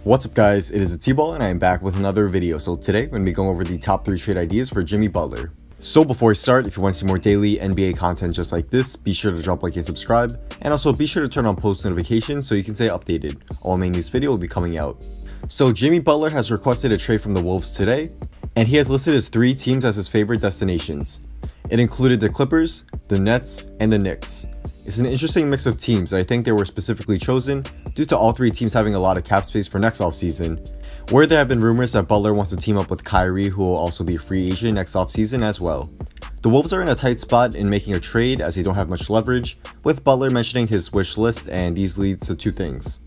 What's up guys, it is THETBALL and I am back with another video. So today I'm going to be going over the top 3 trade ideas for Jimmy Butler. So before we start, if you want to see more daily NBA content just like this, be sure to drop a like and subscribe, and also be sure to turn on post notifications so you can stay updated. All main news video will be coming out. So Jimmy Butler has requested a trade from the Wolves today, and he has listed his 3 teams as his favorite destinations. It included the Clippers, the Nets, and the Knicks. It's an interesting mix of teams, and I think they were specifically chosen due to all 3 teams having a lot of cap space for next offseason, where there have been rumors that Butler wants to team up with Kyrie, who will also be a free agent next offseason as well. The Wolves are in a tight spot in making a trade as they don't have much leverage, with Butler mentioning his wish list, and these leads to 2 things.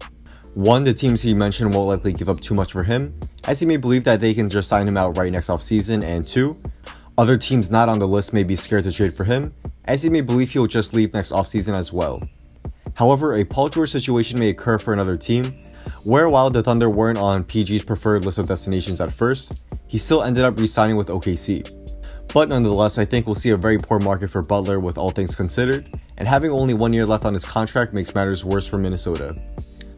1, the teams he mentioned won't likely give up too much for him, as he may believe that they can just sign him out right next offseason, and 2, other teams not on the list may be scared to trade for him, as he may believe he'll just leave next offseason as well. However, a Paul George situation may occur for another team, where while the Thunder weren't on PG's preferred list of destinations at first, he still ended up re-signing with OKC. But nonetheless, I think we'll see a very poor market for Butler with all things considered, and having only 1 year left on his contract makes matters worse for Minnesota.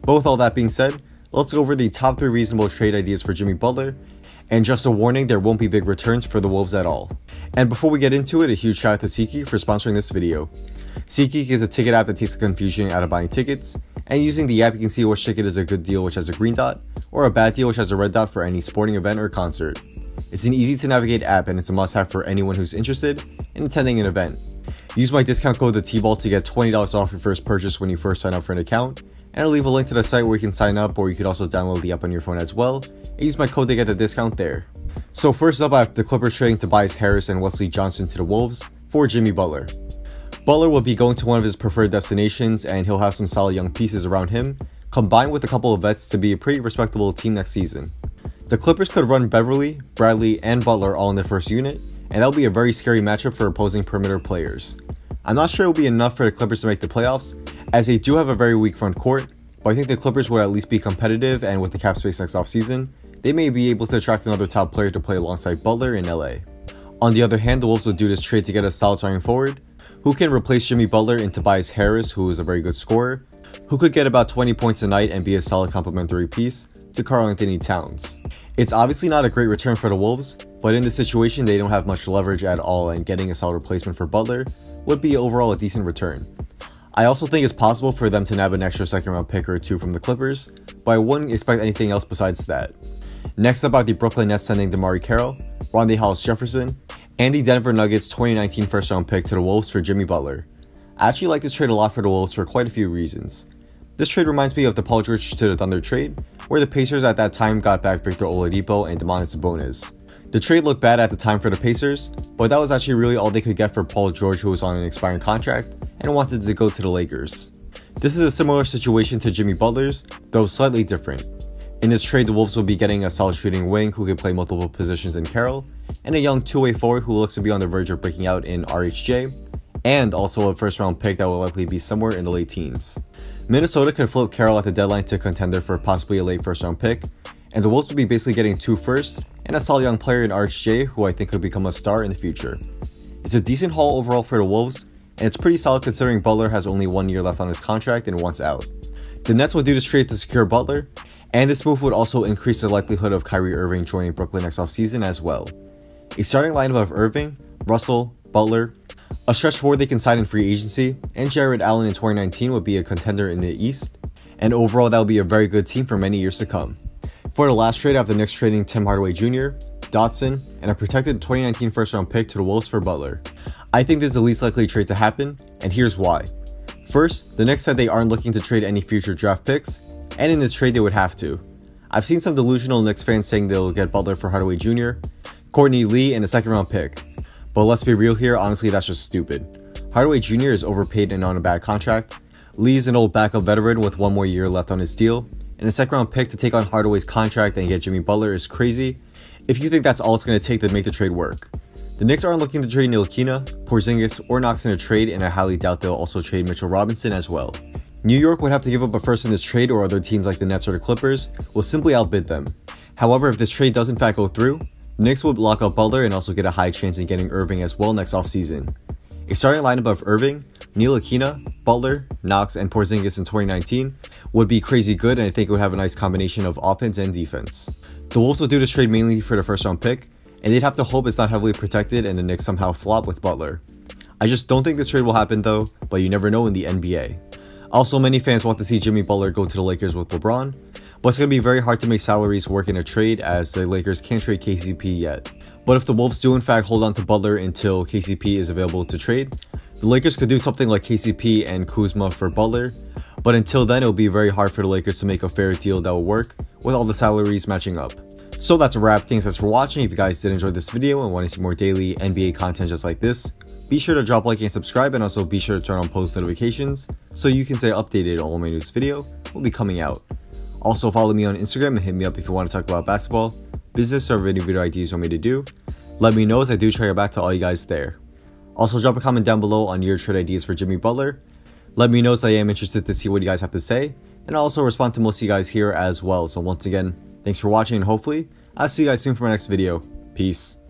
But with all that being said, let's go over the top 3 reasonable trade ideas for Jimmy Butler. And just a warning, there won't be big returns for the Wolves at all. And before we get into it, a huge shout out to SeatGeek for sponsoring this video. SeatGeek is a ticket app that takes the confusion out of buying tickets, and using the app you can see which ticket is a good deal which has a green dot, or a bad deal which has a red dot for any sporting event or concert. It's an easy to navigate app and it's a must have for anyone who's interested in attending an event. Use my discount code THETBALL to get $20 off your first purchase when you first sign up for an account, and I'll leave a link to the site where you can sign up, or you could also download the app on your phone as well, and use my code to get the discount there. So first up, I have the Clippers trading Tobias Harris and Wesley Johnson to the Wolves for Jimmy Butler. Butler will be going to one of his preferred destinations, and he'll have some solid young pieces around him, combined with a couple of vets to be a pretty respectable team next season. The Clippers could run Beverly, Bradley, and Butler all in their first unit, and that'll be a very scary matchup for opposing perimeter players. I'm not sure it will be enough for the Clippers to make the playoffs, as they do have a very weak front court, but I think the Clippers would at least be competitive, and with the cap space next offseason, they may be able to attract another top player to play alongside Butler in LA. On the other hand, the Wolves would do this trade to get a solid starting forward, who can replace Jimmy Butler in Tobias Harris, who is a very good scorer, who could get about 20 points a night and be a solid complementary piece to Karl-Anthony Towns. It's obviously not a great return for the Wolves, but in this situation they don't have much leverage at all, and getting a solid replacement for Butler would be overall a decent return. I also think it's possible for them to nab an extra second round pick or 2 from the Clippers, but I wouldn't expect anything else besides that. Next up are the Brooklyn Nets sending DeMarre Carroll, Rondae Hollis-Jefferson, and the Denver Nuggets 2019 first round pick to the Wolves for Jimmy Butler. I actually like this trade a lot for the Wolves for quite a few reasons. This trade reminds me of the Paul George to the Thunder trade, where the Pacers at that time got back Victor Oladipo and Domantas Sabonis. The trade looked bad at the time for the Pacers, but that was actually really all they could get for Paul George, who was on an expiring contract and wanted to go to the Lakers. This is a similar situation to Jimmy Butler's, though slightly different. In this trade, the Wolves will be getting a solid shooting wing who can play multiple positions in Carroll, and a young two-way forward who looks to be on the verge of breaking out in RHJ, and also a first round pick that will likely be somewhere in the late teens. Minnesota could flip Carroll at the deadline to contender for possibly a late first round pick, and the Wolves will be basically getting 2 firsts and a solid young player in RHJ who I think could become a star in the future. It's a decent haul overall for the Wolves, and it's pretty solid considering Butler has only 1 year left on his contract and wants out. The Nets will do this trade to secure Butler, and this move would also increase the likelihood of Kyrie Irving joining Brooklyn next offseason as well. A starting lineup of Irving, Russell, Butler, a stretch forward they can sign in free agency, and Jared Allen in 2019 would be a contender in the East, and overall that will be a very good team for many years to come. For the last trade, I have the Knicks trading Tim Hardaway Jr., Dotson, and a protected 2019 first round pick to the Wolves for Butler. I think this is the least likely trade to happen, and here's why. First, the Knicks said they aren't looking to trade any future draft picks, and in this trade they would have to. I've seen some delusional Knicks fans saying they'll get Butler for Hardaway Jr., Courtney Lee, and a second round pick. But let's be real here, honestly that's just stupid. Hardaway Jr. is overpaid and on a bad contract. Lee is an old backup veteran with 1 more year left on his deal, and a second round pick to take on Hardaway's contract and get Jimmy Butler is crazy if you think that's all it's going to take to make the trade work. The Knicks aren't looking to trade Ntilikina, Porzingis, or Knox in a trade, and I highly doubt they'll also trade Mitchell Robinson as well. New York would have to give up a first in this trade, or other teams like the Nets or the Clippers will simply outbid them. However, if this trade does in fact go through, the Knicks would lock up Butler and also get a high chance in getting Irving as well next offseason. A starting lineup of Irving, Ntilikina, Butler, Knox, and Porzingis in 2019 would be crazy good, and I think it would have a nice combination of offense and defense. The Wolves will do this trade mainly for the first round pick, and they'd have to hope it's not heavily protected and the Knicks somehow flop with Butler. I just don't think this trade will happen though, but you never know in the NBA. Also, many fans want to see Jimmy Butler go to the Lakers with LeBron, but it's going to be very hard to make salaries work in a trade as the Lakers can't trade KCP yet. But if the Wolves do in fact hold on to Butler until KCP is available to trade, the Lakers could do something like KCP and Kuzma for Butler, but until then it'll be very hard for the Lakers to make a fair deal that will work with all the salaries matching up. So that's a wrap. Thanks guys for watching. If you guys did enjoy this video and want to see more daily NBA content just like this, be sure to drop a like and subscribe, and also be sure to turn on post notifications so you can stay updated on when my newest video will be coming out. Also follow me on Instagram and hit me up if you want to talk about basketball, business, or any video ideas you want me to do. Let me know as I do try to get back to all you guys there. Also drop a comment down below on your trade ideas for Jimmy Butler. Let me know as I am interested to see what you guys have to say, and I'll also respond to most of you guys here as well. So once again, thanks for watching, and hopefully I'll see you guys soon for my next video. Peace.